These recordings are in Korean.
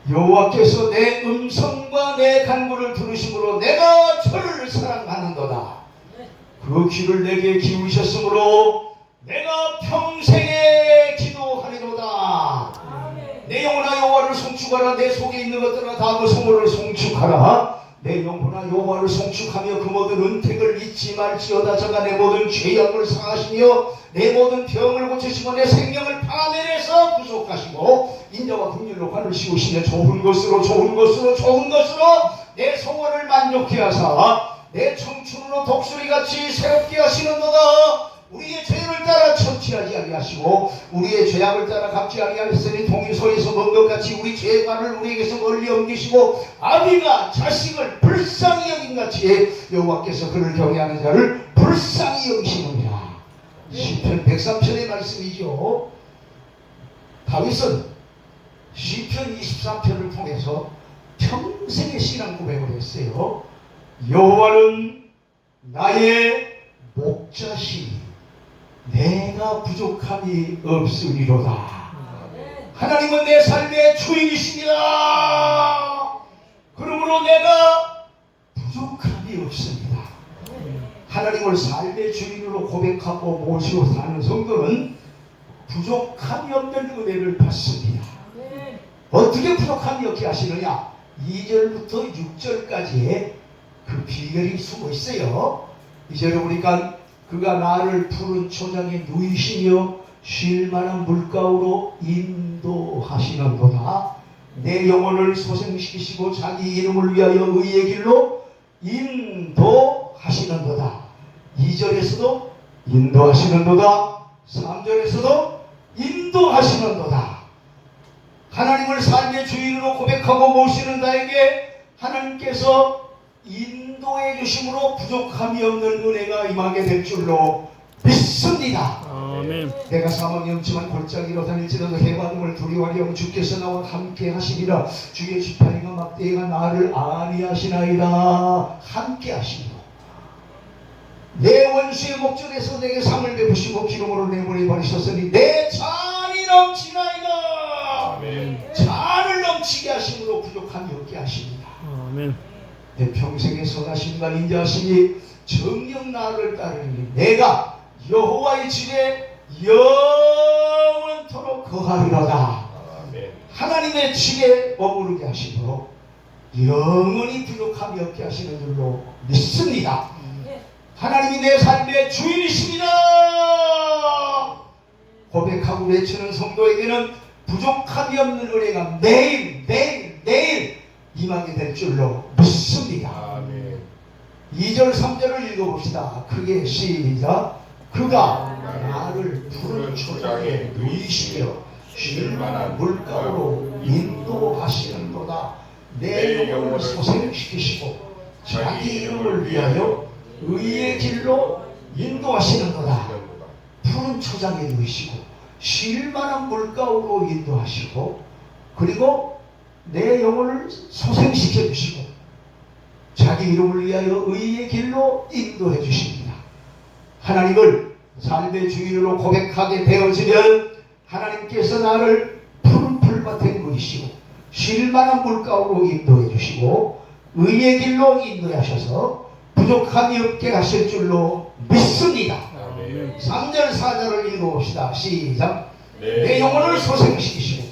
여호와께서 내 음성과 내 간구를 들으심으로 내가 저를 사랑하는도다. 그 귀를 내게 기울이셨으므로 내가 평생에 기도하리로다. 내 영혼아 여호와를 송축하라. 내 속에 있는 것들아 다 그 성호를 송축하라. 내 영혼아 여호와를 송축하며 그 모든 은택을 잊지 말지어다. 저가 내 모든 죄악을 사하시며 내 모든 병을 고치시고 내 생명을 파멸해서 구속하시고 인자와 긍휼로 관을 씌우시며 좋은 것으로 내 성호를 만족케 하사 내 청춘으로 독수리같이 새롭게 하시는도다. 우리의 죄를 따라 천치하지 아니하시고 우리의 죄악을 따라 갚지 아니하셨으니 동일소에서 먼 것 같이 우리 죄과를 우리에게서 멀리 옮기시고 아비가 자식을 불쌍히 여긴같이 여호와께서 그를 경외하는 자를 불쌍히 여기시느니라. 시편 103편의 말씀이죠. 다윗은 시편 23편을 통해서 평생의 신앙 고백을 했어요. 여호와는 나의 목자시니 내가 부족함이 없으리로다. 하나님은 내 삶의 주인이십니다. 그러므로 내가 부족함이 없습니다. 하나님을 삶의 주인으로 고백하고 모시고 사는 성도는 부족함이 없는 은혜를 받습니다. 어떻게 부족함이 없게 하시느냐? 2절부터 6절까지의 그 비결이 숨어 있어요. 2절에 보니까 그가 나를 푸른 초장에 누이시며 쉴만한 물가로 인도하시는도다. 내 영혼을 소생시키시고 자기 이름을 위하여 의의 길로 인도하시는도다. 2절에서도 인도하시는도다. 3절에서도 인도하시는도다. 하나님을 삶의 주인으로 고백하고 모시는 자에게 하나님께서 인도해 주심으로 부족함이 없는 은혜가 임하게 될 줄로 믿습니다. 아멘. 내가 사망이 엄침한 골짜기로 다닐지라도 해바름을 두려워하려 주께서 나와 함께 하시리라. 주의 지팡이가 막대기가 나를 안위하시나이다. 함께 하시리라. 내 원수의 목전에서 내게 상을 베푸시고 기름으로 내 머리에 바르셨으니 내 잔이 넘치나이다. 아멘. 잔을 넘치게 하심으로 부족함이 없게 하십니다. 아멘. 내 평생의 선하심과 인자하심이 정녕 나를 따르니 내가 여호와의 집에 영원토록 거하리로다. 하나님의 집에 머무르게 하심으로 영원히 부족함이 없게 하시는 줄로 믿습니다. 하나님이 내 삶의 주인이십니다. 고백하고 외치는 성도에게는 부족함이 없는 은혜가 매일 임하게 될 줄로 믿습니다. 아멘. 2절 3절을 읽어봅시다. 크게 시작. 그가 나를 푸른 초장에 누이시며 쉴만한 물가로 인도하시는도다. 내 영혼을 소생시키시고 자기 이름을 위하여 의의 길로 인도하시는도다. 푸른 초장에 누이시고 쉴만한 물가로 인도하시고 그리고 내 영혼을 소생시켜 주시고 자기 이름을 위하여 의의 길로 인도해 주십니다. 하나님을 삶의 주인으로 고백하게 되어지면 하나님께서 나를 푸른 풀밭에 누이시고 쉴만한 물가로 인도해 주시고 의의 길로 인도하셔서 부족함이 없게 하실 줄로 믿습니다. 아멘. 3절 4절을 읽어봅시다. 시작. 내 내 영혼을 소생시키시고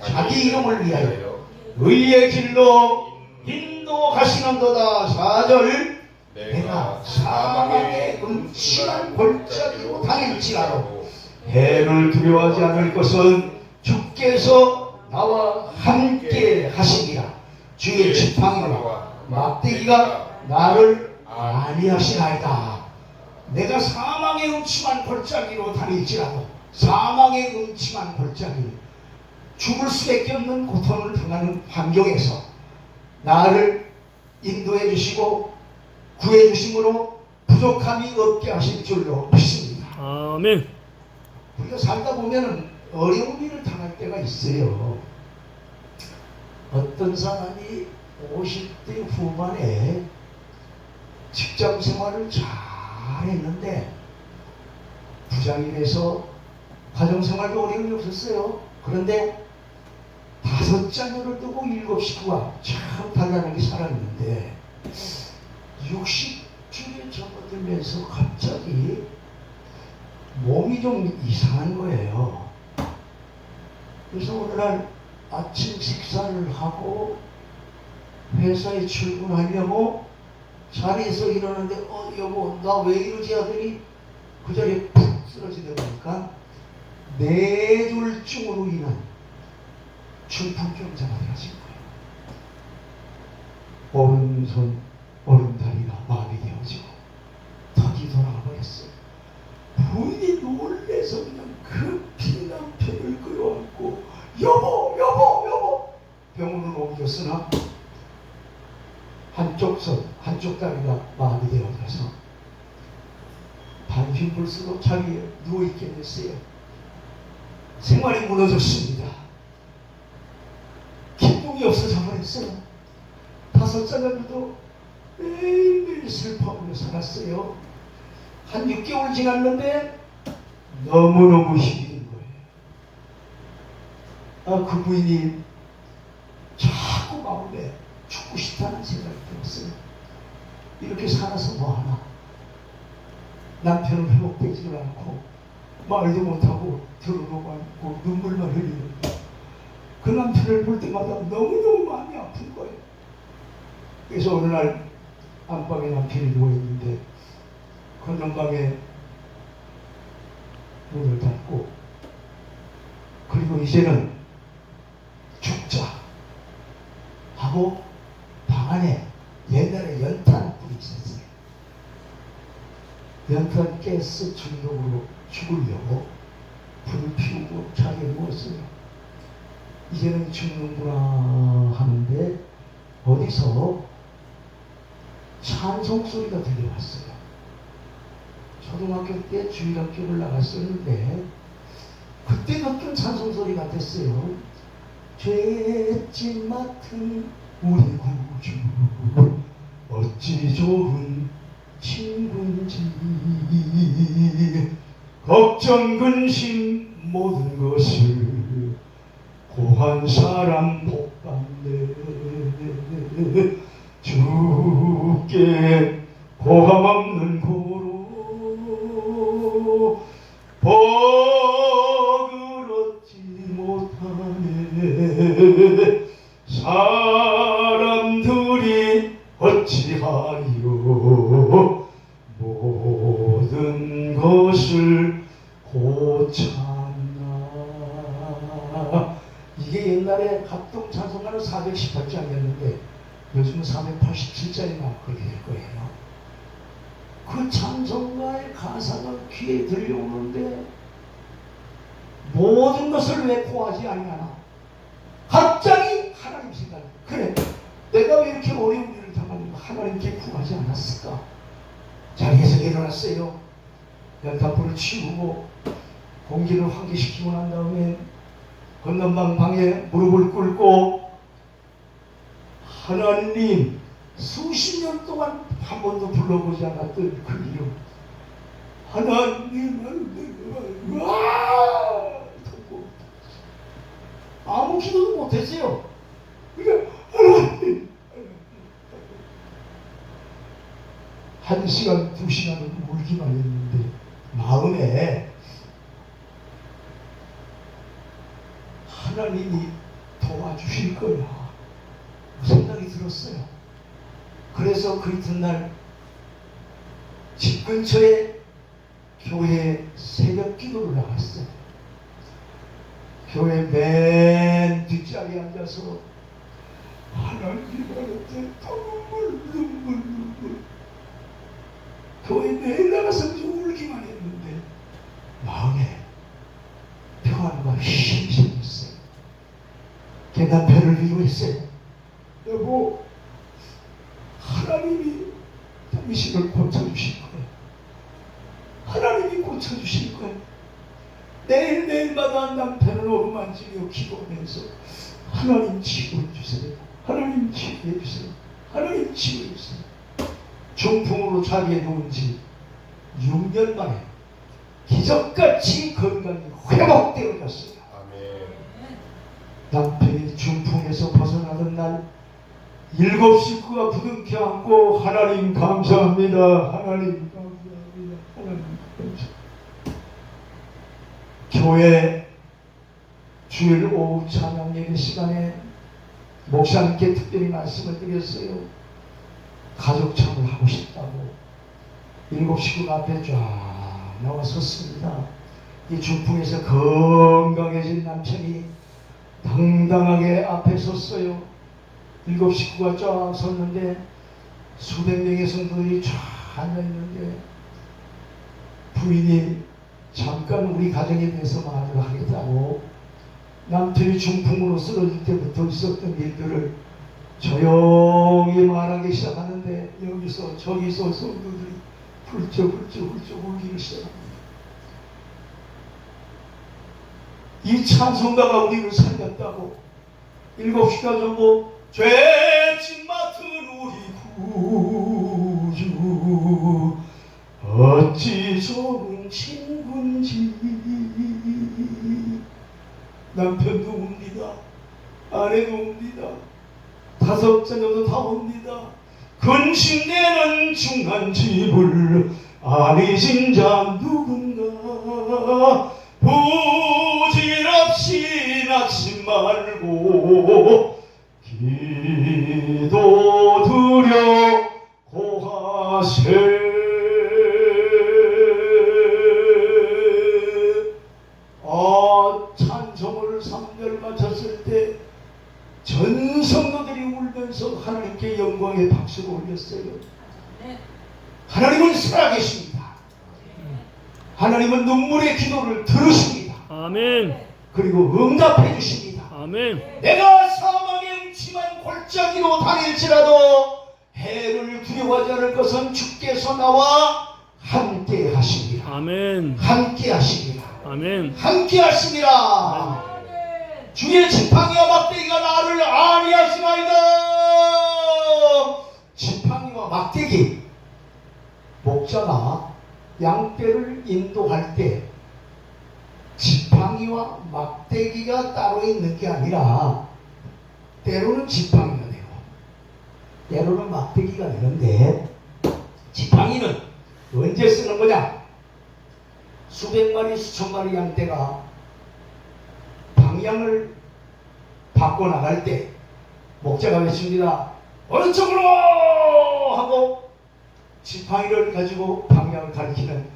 자기 이름을 위하여 의의 길로 인도하시는도다. 4절 내가 사망의 음침한 골짜기로 다닐지라도 해를 두려워하지 않을 것은 주께서 나와 함께 하시니라. 주의 지팡이와 막대기가 나를 안위하시나이다. 내가 사망의 음침한 골짜기로 다닐지라도 사망의 음침한 골짜기 죽을 수밖에 없는 고통을 당하는 환경에서 나를 인도해 주시고 구해 주심으로 부족함이 없게 하실 줄로 믿습니다. 아멘. 우리가 살다 보면 어려운 일을 당할 때가 있어요. 어떤 사람이 50대 후반에 직장 생활을 잘 했는데 부장이 돼서 가정생활도 어려움이 없었어요. 그런데 5 5 자녀를 두고 7 식구가 참 단단하게 살았는데 60주에 접어들면서 갑자기 몸이 좀 이상한 거예요. 그래서 어느 날 아침 식사를 하고 회사에 출근하려고 자리에서 일어났는데 여보 나 왜 이러지 하더니 그 자리에 푹 쓰러지다 보니까 뇌졸중으로 인한 중풍병자가 되어진 거예요. 오른손 오른다리가 마비되어지고 턱이 돌아가 버렸어요. 부인이 놀래서 그냥 급히 남편을 끌어안고 여보 여보 여보 병원을 옮겼으나 한쪽 다리가 마비되어져서 반신불수로 자리에 누워있게 됐어요. 생활이 무너졌습니다. 기쁨이 없어져 버렸어요. 5 자녀들도 매일매일 슬퍼하며 살았어요. 한 6개월 지났는데 너무너무 힘이 든 거예요. 그 부인이 자꾸 마음에 죽고 싶다는 생각이 들었어요. 이렇게 살아서 뭐하나. 남편은 회복되지를 않고 말도 못하고 들어오고 앉고 눈물만 흘리는데 그 남편을 볼 때마다 너무너무 마음이 아픈 거예요. 그래서 어느 날 안방에 남편이 누워있는데 건넌방에 문을 닫고 그리고 이제는 죽자 하고 방 안에 옛날에 연탄 불이 있었어요. 연탄 가스 중독으로 죽으려고 불을 피우고 자기에 누웠어요. 이제는 죽는구나 하는데 어디서 찬송 소리가 들려왔어요. 초등학교 때 주일학교를 나갔었는데 그때 듣던 찬송 소리 같았어요. 죄짐 맡은 우리 구주 어찌 좋은 친구인지 걱정 근심 모든 것을 고한 사람 복받네 주께 고함 없는 고로 복을 얻지 못하네 사람들이 어찌하리요 모든 것을 고쳤나. 이게 옛날에 합동 찬송가는 418장이었는데 요즘은 487장이나 그렇게 될 거예요. 그 찬송가의 가사가 귀에 들려오는데 모든 것을 왜 구하지 아니하나. 갑자기 하나님 생각. 그래 내가 왜 이렇게 어려운 일을 당하는가 하나님께 구하지 않았을까. 자리에서 일어났어요. 연탄불을 치우고 공기를 환기시키고 난 다음에 건넌방 방에 무릎을 꿇고 하나님 수십 년 동안 한 번도 불러보지 않았던 그 이름 하나님 아무 기도도 못했어요. 그러니까 하나님 1시간 2시간은 울기만 했는데 마음에 하나님이 도와주실 거야 생각이 들었어요. 그래서 그 이튿날 집 근처에 교회 새벽 기도를 나갔어요. 교회 맨 뒷자리에 앉아서 하나님한테 눈물 교회 매일 나가서 울기만 했는데 마음에 평안과 힘이 생겼어요. 걔 남편을 위로했어요. 여보 하나님이 당신을 고쳐주실 거예요. 하나님이 고쳐주실 거예요. 매일매일마다 남편을 어루만지며 기도하면서 하나님 치유해주세요. 하나님 치유해주세요. 하나님 치유해주세요. 중풍으로 자리에 누운 지 6년 만에 기적같이 건강이 회복되어졌어요. 남편이 중풍 일곱 식구가 부둥켜 안고 하나님 감사합니다. 하나님 감사합니다. 하나님 감사합니다. 교회 주일 오후 찬양 예배 시간에 목사님께 특별히 말씀을 드렸어요. 가족 참을 하고 싶다고 일곱 식구가 앞에 쫙 나와 섰습니다. 이 중풍에서 건강해진 남편이 당당하게 앞에 섰어요. 일곱 식구가 쫙 섰는데 수백 명의 성도들이 쫙 앉아있는데 부인이 잠깐 우리 가정에 대해서 말을 하겠다고 남편이 중풍으로 쓰러질 때부터 있었던 일들을 조용히 말하기 시작하는데 여기서 저기서 성도들이 훌쩍훌쩍 울기를 시작합니다. 이 찬송가가 우리를 살렸다고 일곱 시가 전부 죄짐 맡은 우리 구주 어찌 좋은 친구인지. 남편도 옵니다. 아내도 옵니다. 다섯 자녀도 다 옵니다. 근심되는 중한 집을 아니신 자 누군가 부질없이 낙심 말고 기도 드려 고하세. 찬송을 3절 마쳤을 때 전 성도들이 울면서 하나님께 영광의 박수를 올렸어요. 하나님은 살아계십니다. 하나님은 눈물의 기도를 들으십니다. 아멘. 그리고 응답해 주십니다. 아멘. 내가 사망의 음침한 골짜기로 다닐지라도 해를 두려워하지 않을 것은 주께서 나와 함께 하십니다. 아멘. 함께 하십니다. 아멘. 함께 하십니다. 주의 지팡이와 막대기가 나를 안위하시나이다. 지팡이와 막대기. 목자가 양떼를 인도할 때 지팡이와 막대기가 따로 있는 게 아니라 때로는 지팡이가 되고 때로는 막대기가 되는데, 지팡이는 언제 쓰는 거냐? 수백 마리 수천 마리 양떼가 방향을 바꿔 나갈 때 목자가 외칩니다. 오른쪽으로 하고 지팡이를 가지고 방향을 가리키는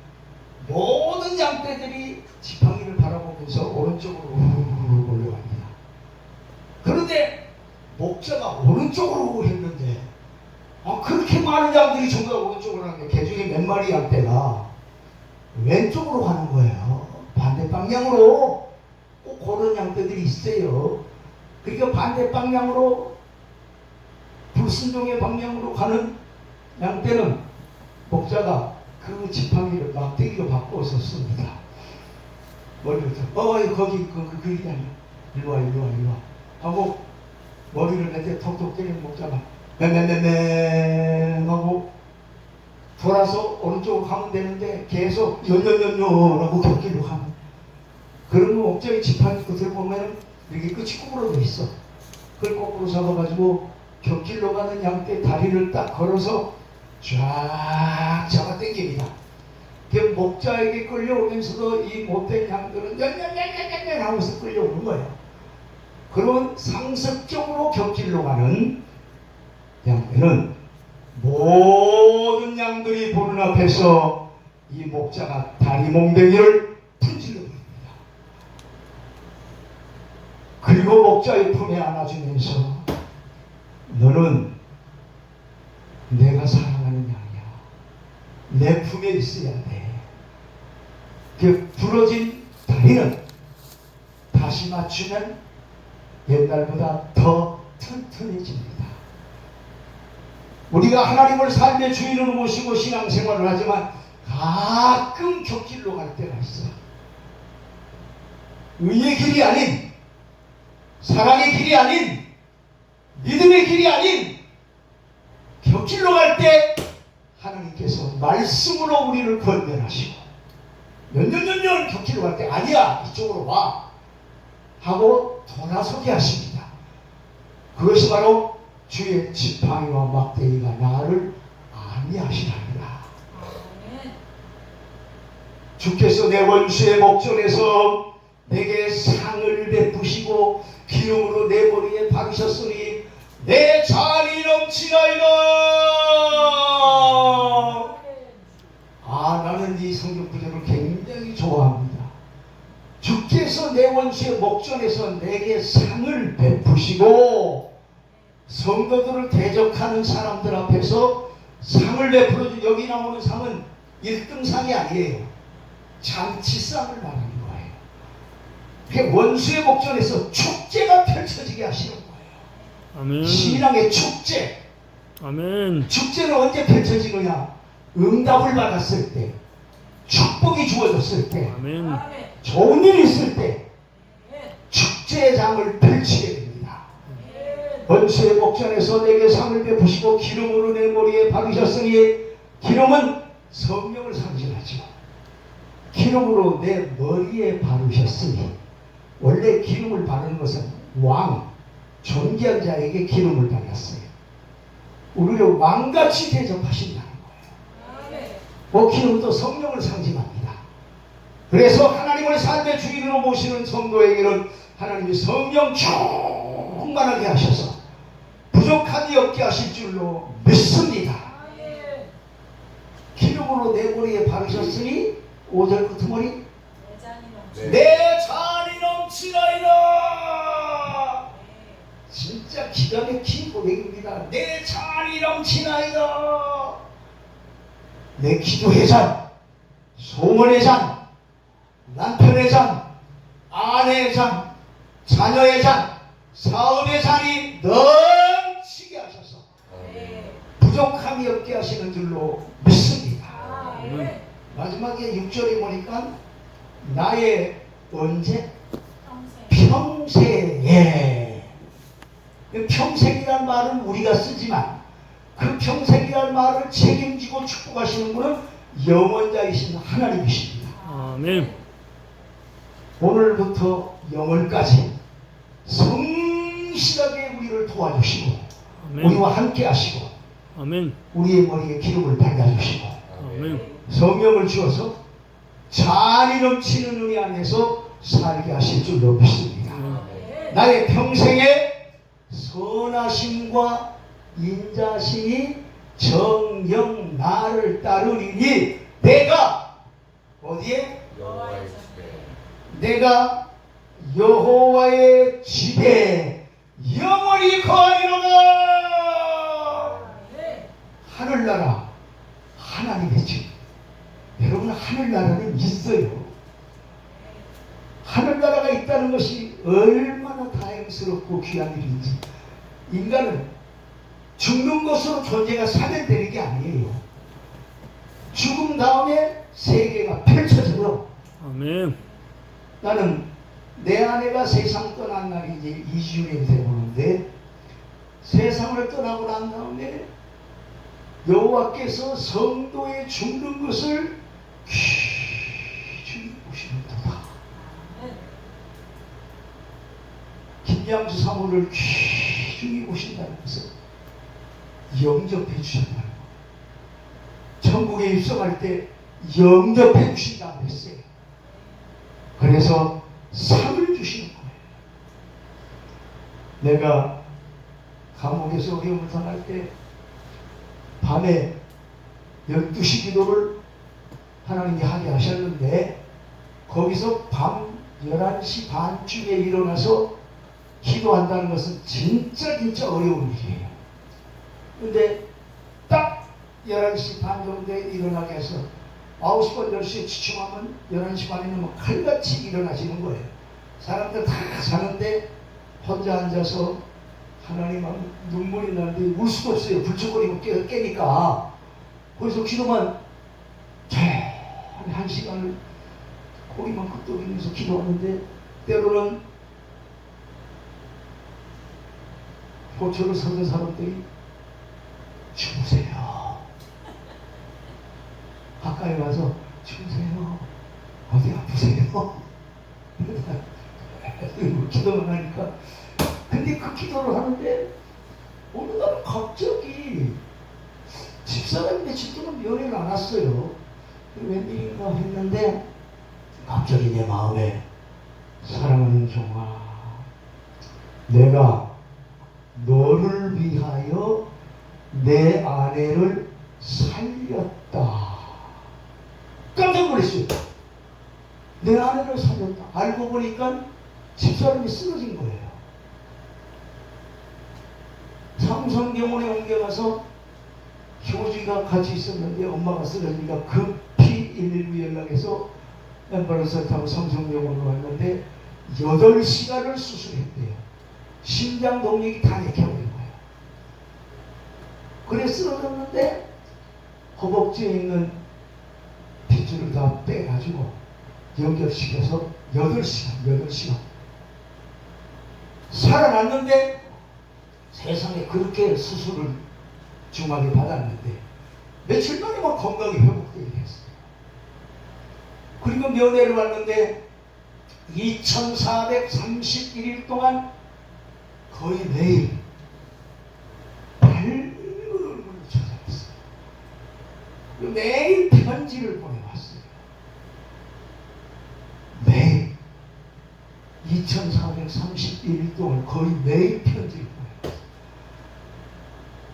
모든 양떼들이 지팡이를 바라보면서 오른쪽으로 몰려갑니다. 그런데 목자가 오른쪽으로 했는데 그렇게 많은 양들이 전부 다 오른쪽으로 하는데 그 중에 몇 마리 양떼가 왼쪽으로 가는 거예요. 반대 방향으로. 꼭 그런 양떼들이 있어요. 그러니까 반대 방향으로, 불순종의 방향으로 가는 양떼는 목자가 그 지팡이를 막대기로 바꿔서 씁니다. 머리를 거기 그 일이 아니야. 일로와 하고 머리를 내때 톡톡 때리는 목자가 맹맹맹맹 하고 돌아서 오른쪽으로 가면 되는데 계속 연연연연하고 곁길로 가는 그런 목자의 지팡이 끝을 보면 이렇게 끝이 구부러져 있어. 그걸 거꾸로 잡아가지고 곁길로 가는 양떼 다리를 딱 걸어서 쫙 잡아 당깁니다. 그 목자에게 끌려오면서도 이 못된 양들은 연연연연연 하면서 끌려오는 거예요. 그러면 상습적으로 곁길로 가는 양들은 모든 양들이 보는 앞에서 이 목자가 다리 몽댕이를 분질러 버립니다. 그리고 목자의 품에 안아주면서 너는 내가 사랑하는 양이야. 내 품에 있어야 돼. 그 부러진 다리는 다시 맞추면 옛날보다 더 튼튼해집니다. 우리가 하나님을 삶의 주인으로 모시고 신앙생활을 하지만 가끔 곁길로 갈 때가 있어. 의의 길이 아닌, 사랑의 길이 아닌, 믿음의 길이 아닌 곁길로 갈 때 하나님께서 말씀으로 우리를 건면하시고 연연연연 곁길로 갈 때 아니야 이쪽으로 와 하고 돌아서게 하십니다. 그것이 바로 주의 지팡이와 막대기가 나를 안위하시나이다. 주께서 내 원수의 목전에서 내게 상을 베푸시고 기름으로 내 머리에 바르셨으니 내 잔이 넘치나이다. 나는 이 성경 구절을 굉장히 좋아합니다. 주께서 내 원수의 목전에서 내게 상을 베푸시고, 성도들을 대적하는 사람들 앞에서 상을 베풀어준, 여기 나오는 상은 1등상이 아니에요. 잔치상을 말하는 거예요. 그게 원수의 목전에서 축제가 펼쳐지게 하시는 거예요. 아멘. 신앙의 축제. 아멘. 축제는 언제 펼쳐지느냐? 응답을 받았을 때, 축복이 주어졌을 때, 아멘. 좋은 일이 있을 때 축제의 장을 펼치게 됩니다. 원수의 목전에서 내게 상을 베푸시고 기름으로 내 머리에 바르셨으니, 기름은 성령을 상징하죠. 기름으로 내 머리에 바르셨으니, 원래 기름을 바르는 것은 왕, 존귀한 자에게 기름을 발랐어요. 우리를 왕같이 대접하신다는 거예요. 기름도 성령을 상징합니다. 그래서 하나님을 삶의 주인으로 모시는 성도에게는 하나님이 성령 충만하게 하셔서 부족함이 없게 하실 줄로 믿습니다. 기름으로 내 머리에 바르셨으니 5절 끝머리 내 잔이 넘치나이다. 진짜 기가 막힌 고백입니다. 내 잔이 넘치나이다. 내 기도의 잔, 소원의 잔, 남편의 잔, 아내의 잔, 자녀의 잔, 사업의 잔이 넘치게 하셔서 부족함이 없게 하시는 줄로 믿습니다. 마지막에 6절에 보니까 나의 언제? 평생에. 평생이라는 말은 우리가 쓰지만 그 평생이라는 말을 책임지고 축복하시는 분은 영원자이신 하나님이십니다. 아멘. 오늘부터 영월까지 성실하게 우리를 도와주시고, 아멘. 우리와 함께 하시고, 아멘. 우리의 머리에 기름을 발라주시고, 아멘. 성령을 주어서 잔이 넘치는 은혜 안에서 살게 하실 줄로 믿습니다. 나의 평생에 선하심과 인자심이 정녕 나를 따르리니 내가 어디에? 내가 여호와의 집에 영원히 거하리로다. 하늘나라, 하나님의 집. 여러분, 하늘나라는 있어요. 하늘나라가 있다는 것이 얼마나 다행스럽고 귀한 일인지. 인간은 죽는 것으로 존재가 사멸되는 게 아니에요. 죽음 다음에 세계가 펼쳐져요. 아멘. 나는 내 아내가 세상 떠난 날이 이제 2주년이 되어오는데, 세상을 떠나고 난 다음에 여호와께서 성도의 죽는 것을 귀중히 보시는도다. 김양주 사모를 귀중히 보신다는 것은 영접해 주신다는 것. 천국에 입성할 때 영접해 주신다고 했어요. 그래서 상을 주시는 거예요. 내가 감옥에서 어려움을 당할 때 밤에 12시 기도를 하나님이 하게 하셨는데, 거기서 밤 11시 반쯤에 일어나서 기도한다는 것은 진짜 어려운 일이에요. 근데 딱 11시 반 정도에 일어나게 해서 9시 반 10시에 지쳐가면 11시 반에 뭐 칼같이 일어나시는 거예요. 사람들 다 자는데 혼자 앉아서 하나님 앞에 눈물이 나는데 울 수도 없어요. 불쩍거리고 깨니까. 거기서 기도만 한 시간을 고기만 끄덕이면서 기도하는데, 때로는 호초를 서는 사람들이 주무세요. 가까이 가서 주무세요. 어디 아프세요? 기도만 하니까. 근데 그 기도를 하는데 어느 날 갑자기 집사람이 며칠 동안 면회를 안 왔어요. 웬일인가 했는데 갑자기 내 마음에 사랑하는 종아, 내가 너를 위하여 내 아내를 살렸다. 깜짝 놀랐어요. 내 아내를 살렸다. 알고 보니까 집사람이 쓰러진 거예요. 삼성병원에 옮겨가서 교주가 같이 있었는데 엄마가 쓰러지니까 급히 119 연락해서 앰뷸런스 타고 삼성병원으로 왔는데 8시간을 수술했대요. 심장 동력이 다 막혀버린 거예요. 그래 쓰러졌는데 허벅지에 있는 핏줄을 다 빼가지고 연결시켜서 8시간 살아났는데 세상에 그렇게 수술을 중하게 받았는데 며칠 만에 막 건강이 회복되게 됐어요. 그리고 면회를 왔는데 2431일 동안 거의 매일 밝은 얼굴로 찾아왔어요. 매일 편지를 보내왔어요. 매일 2431일 동안 거의 매일 편지를 보내왔어요.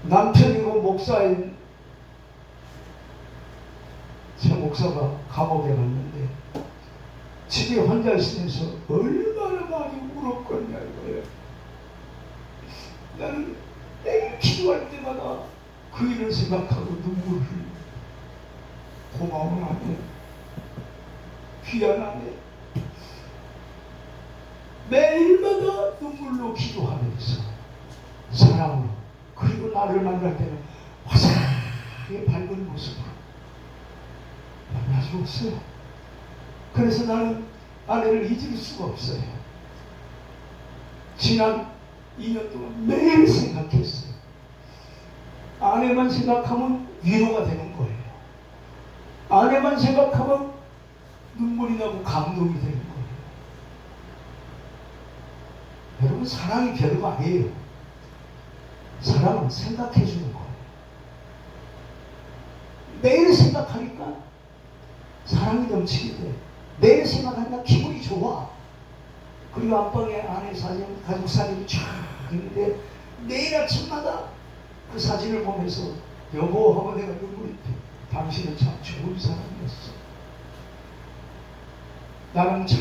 남편이고 목사인 제 목사가 감옥에 갔는데 집에 혼자 있으면서 얼마나 많이 울었겠냐 이거예요. 나는 매일 기도할 때마다 그 일을 생각하고 눈물을 흘리고 고마운 아내, 귀한 아내, 매일마다 눈물로 기도하면서 사랑으로, 그리고 나를 만날 때는 화사하게 밝은 모습으로 만나주었어요. 그래서 나는 아내를 잊을 수가 없어요. 지난 2년 동안 매일 생각했어요. 아내만 생각하면 위로가 되는 거예요. 아내만 생각하면 눈물이 나고 감동이 되는 거예요. 여러분, 사랑이 별거 아니에요. 사랑은 생각해 주는 거예요. 매일 생각하니까 사랑이 넘치게 돼. 매일 생각하니까 기분이 좋아. 그리고 안방에 아내 사진, 가족 사진이 쫙 있는데 매일 아침마다 그 사진을 보면서 여보 하고 내가 눈물이 돼. 당신은 참 좋은 사람이었어. 나랑 잘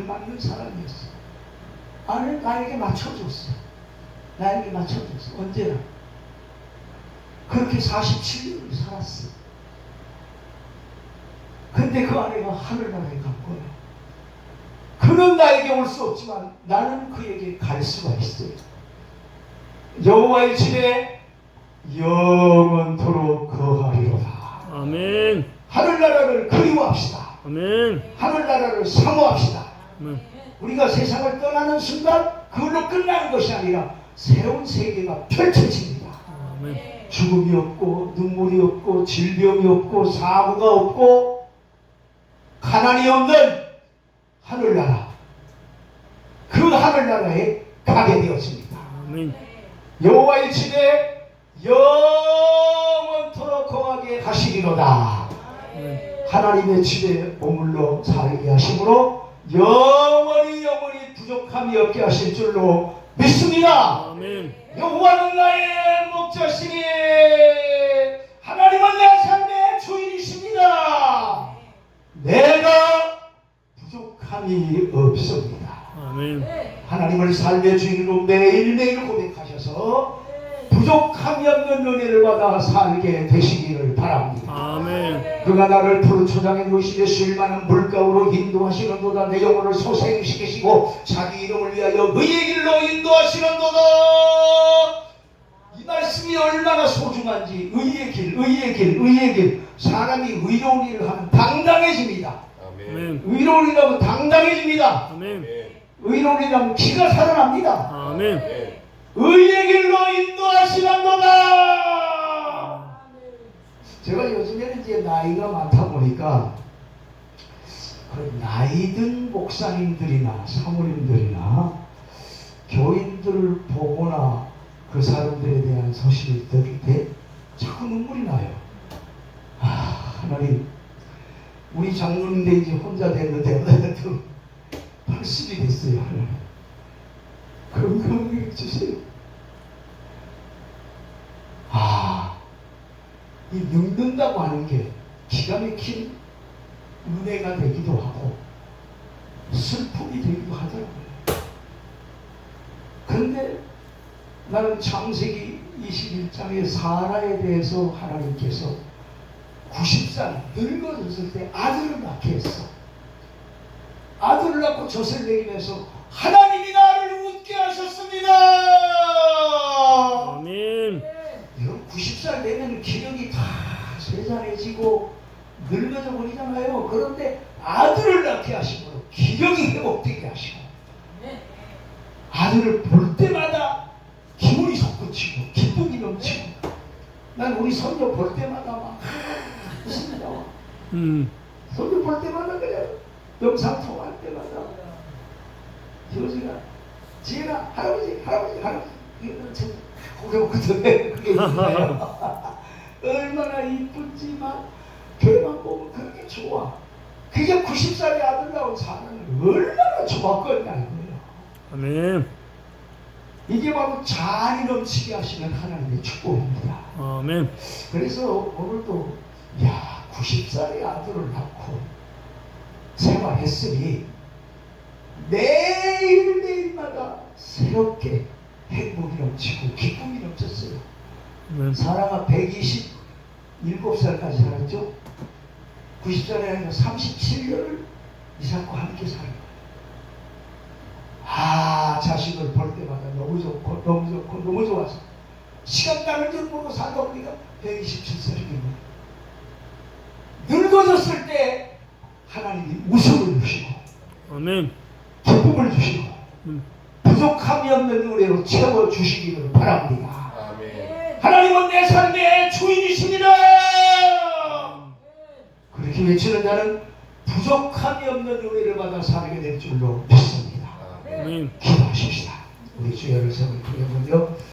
맞는 사람이었어. 아내는 나에게 맞춰줬어. 나에게 맞춰줬어. 언제나. 그렇게 47년을 살았어. 근데 그 아내가 하늘나라에 간 거야. 그는 나에게 올 수 없지만 나는 그에게 갈 수가 있어요. 여호와의 집에 영원토록 거하리로다. 아멘. 하늘나라를 그리워합시다. 아멘. 하늘나라를 사모합시다. 아멘. 우리가 세상을 떠나는 순간 그걸로 끝나는 것이 아니라 새로운 세계가 펼쳐집니다. 아멘. 죽음이 없고 눈물이 없고 질병이 없고 사고가 없고 가난이 없는 하늘나라, 그 하늘나라에 가게 되었습니다. 아멘. 여호와의 집에 영원토록 거하게 하시리로다. 아멘. 하나님의 집에 머물러 살게 하심으로 영원히 부족함이 없게 하실 줄로 믿습니다. 아멘. 여호와는 나의 목자시니 하나님은 내 삶의 주인이십니다. 내가 부족함이 없습니다. 아멘. 하나님을 삶의 주인으로 매일매일 고백하셔서 부족함이 없는 은혜를 받아 살게 되시기를 바랍니다. 아멘. 그가 나를 푸른 초장에 누시며 쉴만한 물가로 인도하시는도다. 내 영혼을 소생시키시고 자기 이름을 위하여 의의 길로 인도하시는도다. 이 말씀이 얼마나 소중한지. 의의 길. 사람이 의로운 일을 하면 당당해집니다. 아멘. 의로운 일을 하면 당당해집니다. 아멘. 의로운 일을 하면 기가 살아납니다. 아멘. 의의 길로 인도하시는도다. 제가 요즘에는 이제 나이가 많다 보니까 그 나이든 목사님들이나 사모님들이나 교인들을 보거나 그 사람들에 대한 소식을 들을 때 자꾸 눈물이 나요. 하나님, 우리 장로인데 이제 혼자 됐는데 80이 됐어요. 하나님, 건강하게 해주세요. 이 늙는다고 하는 게 기가 막힌 은혜가 되기도 하고 슬픔이 되기도 하더라고요. 그런데 나는 창세기 21장의 사라에 대해서 하나님께서 90살 늙어졌을 때 아들을 낳게 했어. 아들을 낳고 젖을 내리면서 하나님이 나를 웃게 하셨습니다. 아멘. 이건 90살 되면 기력이 다 쇠잔해지고 늙어져 버리잖아요. 그런데 아들을 낳게 하심으로 기력이 회복되게 하시고 아들을 볼 때마다 기운이 솟구치고 기쁨이 넘치고 난 우리 손녀 볼 때마다 막 웃음이 나와. 손녀 볼 때마다 그냥 영상 통화할 때마다 지호지가 지혜가 할아버지 이거는 참 고개먹거든. 그게 있어요. 얼마나 이쁜지 막 걔만 보면 그렇게 좋아. 그게 90살의 아들 나온 사람은 얼마나 좋았겠냐 이거예요. 아멘. 이게 바로 잔이 넘치게 하시는 하나님의 축복입니다. 아멘. 그래서 오늘도 90살의 아들을 낳고 생활했으니 매일매일마다 새롭게 행복이 넘치고 기쁨이 넘쳤어요. 사라가 127살까지 살았죠. 90살에 아니라 37년을 이삭과 함께 살아요. 자식을 볼 때마다 너무 좋고 너무 좋아서 시간 가는 줄 모르고 살다 보니까 127살이 늙어졌을 때 하나님이 웃음을 주시고 아멘. 기쁨을 주시고 부족함이 없는 은혜로 채워주시기를 바랍니다. 아멘. 하나님은 내 삶의 주인이십니다. 그렇게 외치는 자는 부족함이 없는 은혜를 받아 살게 될 줄로 믿습니다. 아멘. 기도하십시다. 우리 주여를 세우고 부르면요.